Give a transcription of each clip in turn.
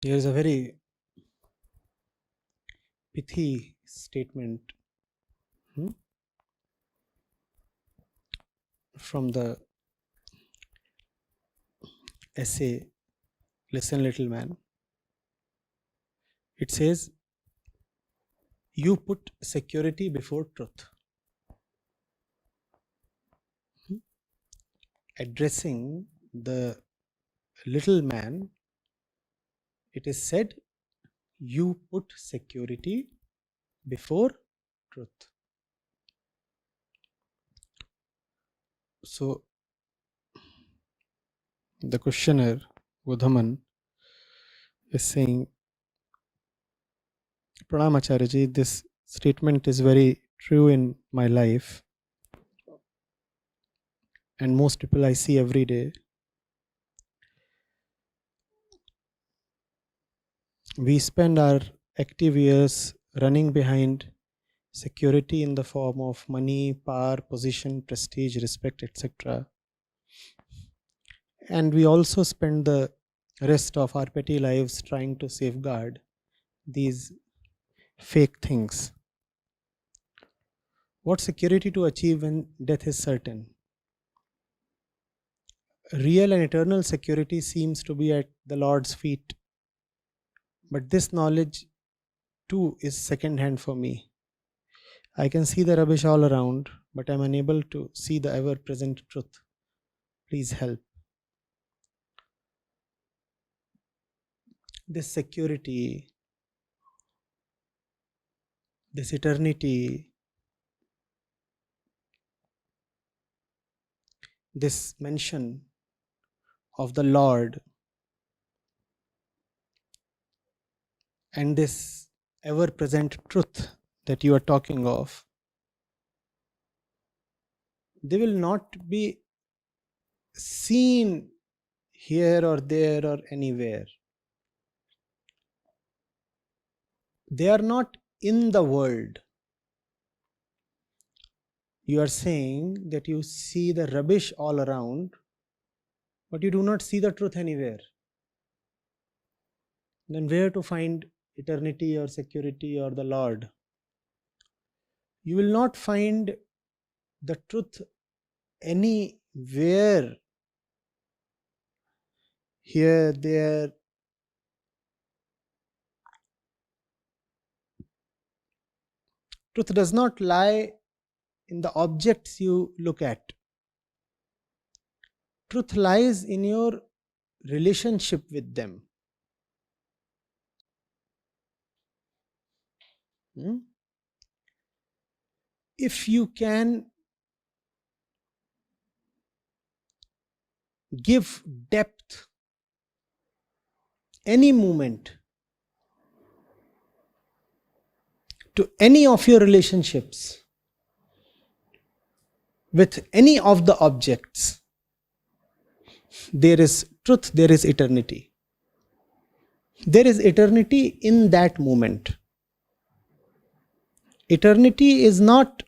Here is a very pithy statement from the essay Listen Little Man. It says, you put security before truth. Addressing the little man, it is said, you put security before truth. So, the questioner, Budhaman, is saying, Pranam Acharya ji, this statement is very true in my life, and most people I see every day. We spend our active years running behind security in the form of money, power, position, prestige, respect, etc. And we also spend the rest of our petty lives trying to safeguard these fake things. What security to achieve when death is certain? Real and eternal security seems to be at the Lord's feet. But this knowledge too is second hand for me. I can see the rubbish all around, but I am unable to see the ever present truth. Please help. This security, this eternity, this mention of the Lord, and this ever present truth that you are talking of, they will not be seen here or there or anywhere. They are not in the world. You are saying that you see the rubbish all around, but you do not see the truth anywhere. Then where to find eternity or security or the Lord? You will not find the truth anywhere, here, there. Truth does not lie in the objects you look at. Truth lies in your relationship with them. If you can give depth, any moment, to any of your relationships with any of the objects, there is truth, there is eternity. There is eternity in that moment. Eternity is not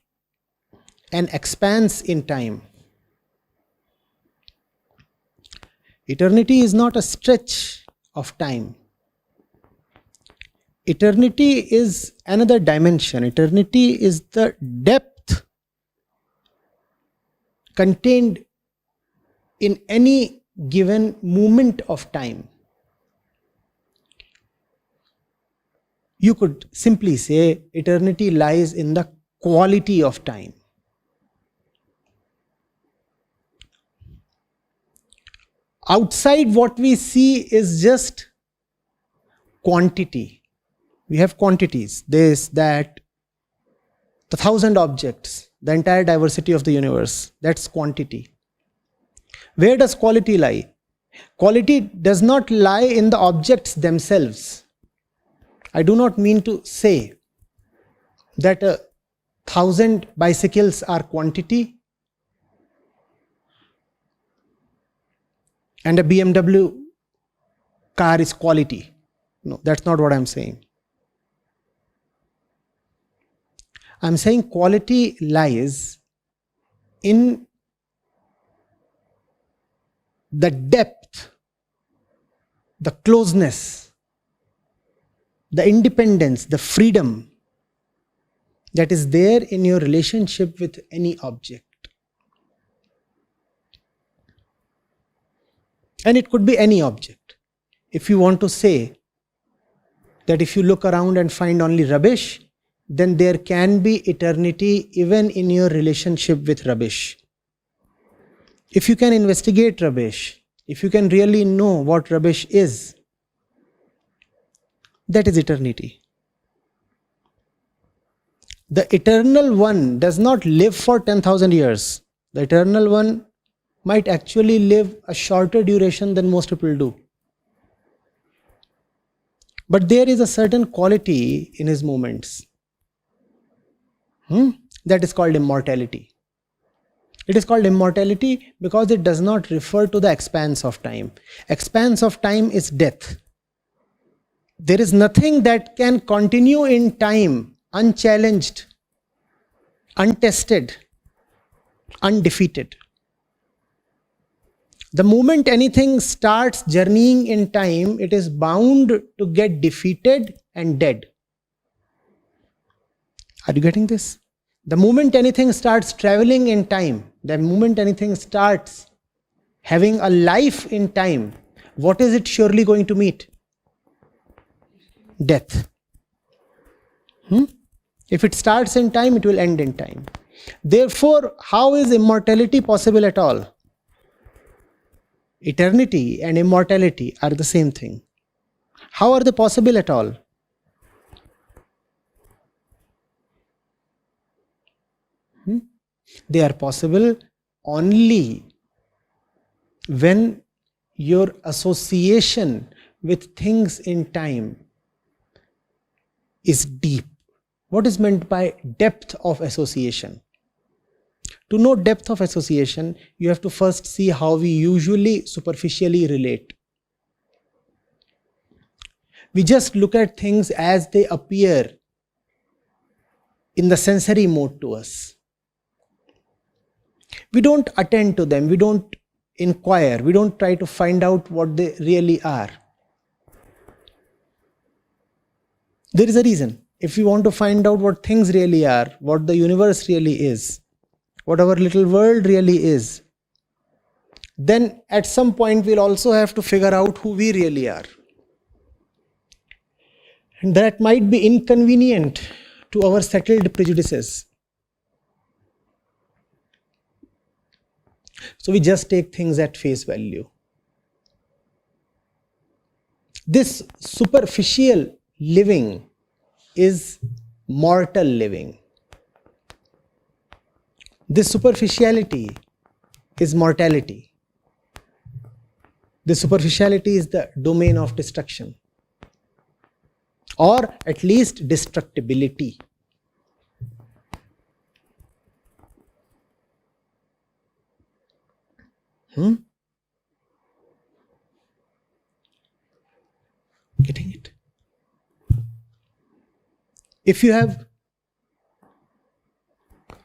an expanse in time. Eternity is not a stretch of time. Eternity is another dimension. Eternity is the depth contained in any given moment of time. You could simply say eternity lies in the quality of time. Outside, what we see is just quantity. We have quantities, this, that, the 1,000 objects, the entire diversity of the universe. That's quantity. Where does quality lie? Quality does not lie in the objects themselves. I do not mean to say that 1,000 bicycles are quantity and a BMW car is quality. No, that's not what I'm saying. I'm saying quality lies in the depth, the closeness the independence, the freedom that is there in your relationship with any object. And it could be any object. If you want to say that if you look around and find only rubbish, then there can be eternity even in your relationship with rubbish. If you can investigate rubbish, if you can really know what rubbish is, that is eternity. The eternal one does not live for 10,000 years. The eternal one might actually live a shorter duration than most people do. But there is a certain quality in his moments. That is called immortality. It is called immortality because it does not refer to the expanse of time. Expanse of time is death. There is nothing that can continue in time unchallenged, untested, undefeated. The moment anything starts journeying in time, it is bound to get defeated and dead. Are you getting this? The moment anything starts traveling in time, the moment anything starts having a life in time, what is it surely going to meet? Death. If it starts in time, it will end in time. Therefore, how is immortality possible at all? Eternity and immortality are the same thing. How are they possible at all? They are possible only when your association with things in time is deep. What is meant by depth of association? To know depth of association, you have to first see how we usually superficially relate. We just look at things as they appear in the sensory mode to us. We don't attend to them, we don't inquire, we don't try to find out what they really are. There is a reason. If we want to find out what things really are, what the universe really is, what our little world really is, then at some point we'll also have to figure out who we really are. And that might be inconvenient to our settled prejudices. So we just take things at face value. This superficial living is mortal living. This superficiality is mortality. This superficiality is the domain of destruction, or at least destructibility. Getting it? If you have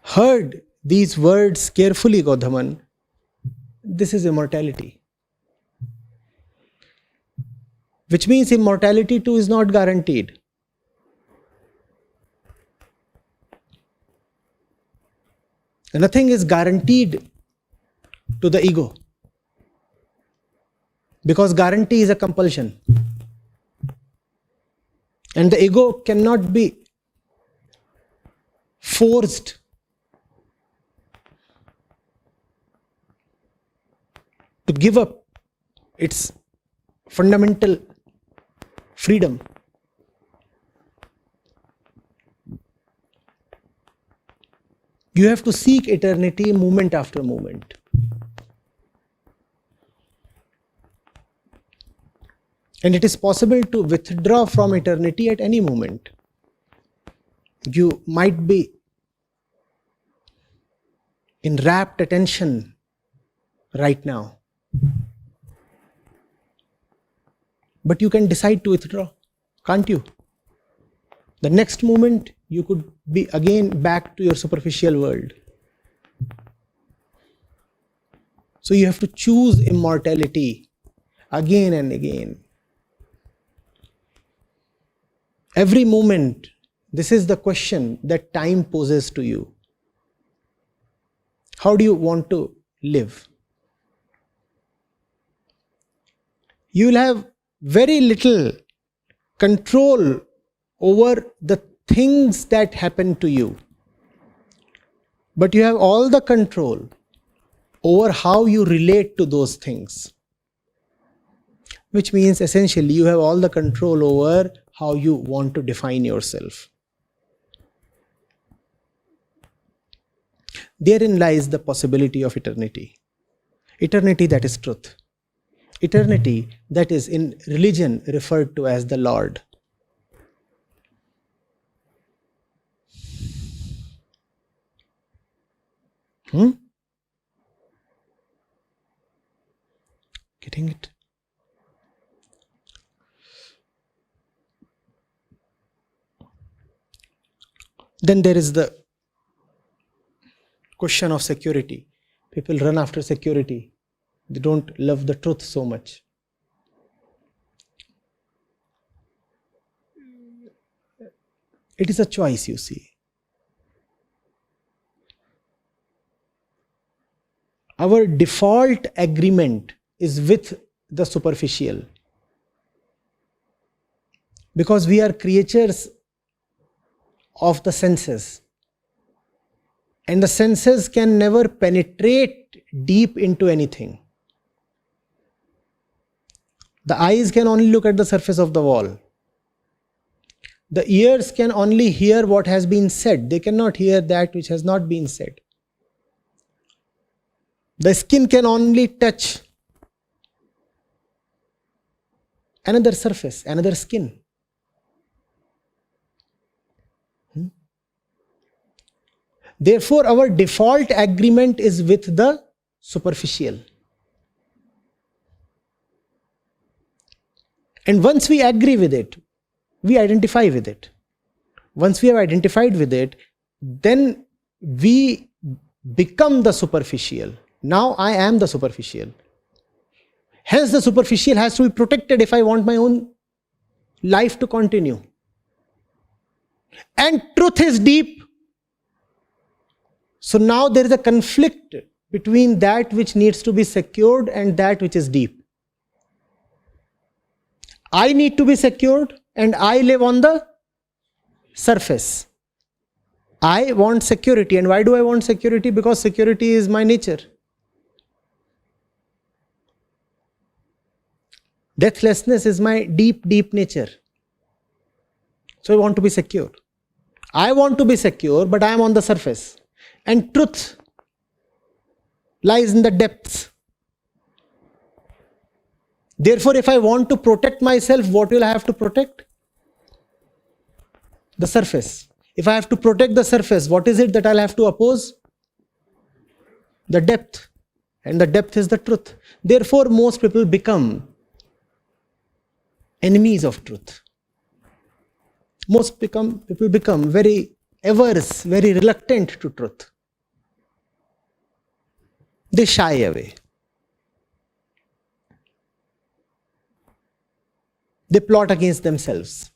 heard these words carefully, Gauthaman, this is immortality. Which means immortality too is not guaranteed. Nothing is guaranteed to the ego, because guarantee is a compulsion. And the ego cannot be forced to give up its fundamental freedom. You have to seek eternity moment after moment. And it is possible to withdraw from eternity at any moment. You might be in rapt attention right now, but you can decide to withdraw, can't you? The next moment you could be again back to your superficial world. So you have to choose immortality again and again. Every moment, this is the question that time poses to you. How do you want to live? You will have very little control over the things that happen to you. But you have all the control over how you relate to those things. Which means essentially you have all the control over how you want to define yourself. Therein lies the possibility of eternity. Eternity that is truth. Eternity that is in religion referred to as the Lord. Getting it? Then there is the question of security. People run after security. They don't love the truth so much. It is a choice, you see. Our default agreement is with the superficial. Because we are creatures of the senses. And the senses can never penetrate deep into anything. The eyes can only look at the surface of the wall. The ears can only hear what has been said. They cannot hear that which has not been said. The skin can only touch another surface, another skin. Therefore, our default agreement is with the superficial. And once we agree with it, we identify with it. Once we have identified with it, then we become the superficial. Now I am the superficial. Hence the superficial has to be protected if I want my own life to continue. And truth is deep. So now there is a conflict between that which needs to be secured and that which is deep. I need to be secured and I live on the surface. I want security. And why do I want security? Because security is my nature. Deathlessness is my deep, deep nature. So I want to be secure. I want to be secure, but I am on the surface. And truth lies in the depths. Therefore, if I want to protect myself, what will I have to protect? The surface. If I have to protect the surface, what is it that I'll have to oppose? The depth. And the depth is the truth. Therefore, most people become enemies of truth. Most people become very averse, very reluctant to truth. They shy away. They plot against themselves.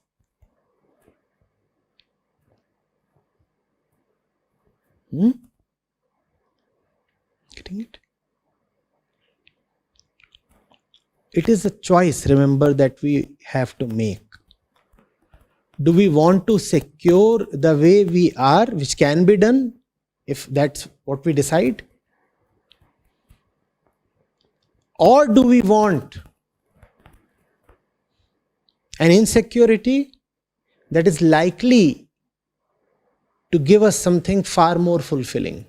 Getting it? It is a choice, remember, that we have to make. Do we want to secure the way we are, which can be done, if that's what we decide? Or do we want an insecurity that is likely to give us something far more fulfilling?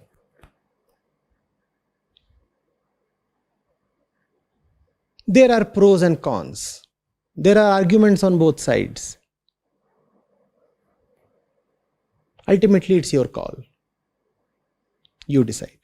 There are pros and cons. There are arguments on both sides. Ultimately, it's your call. You decide.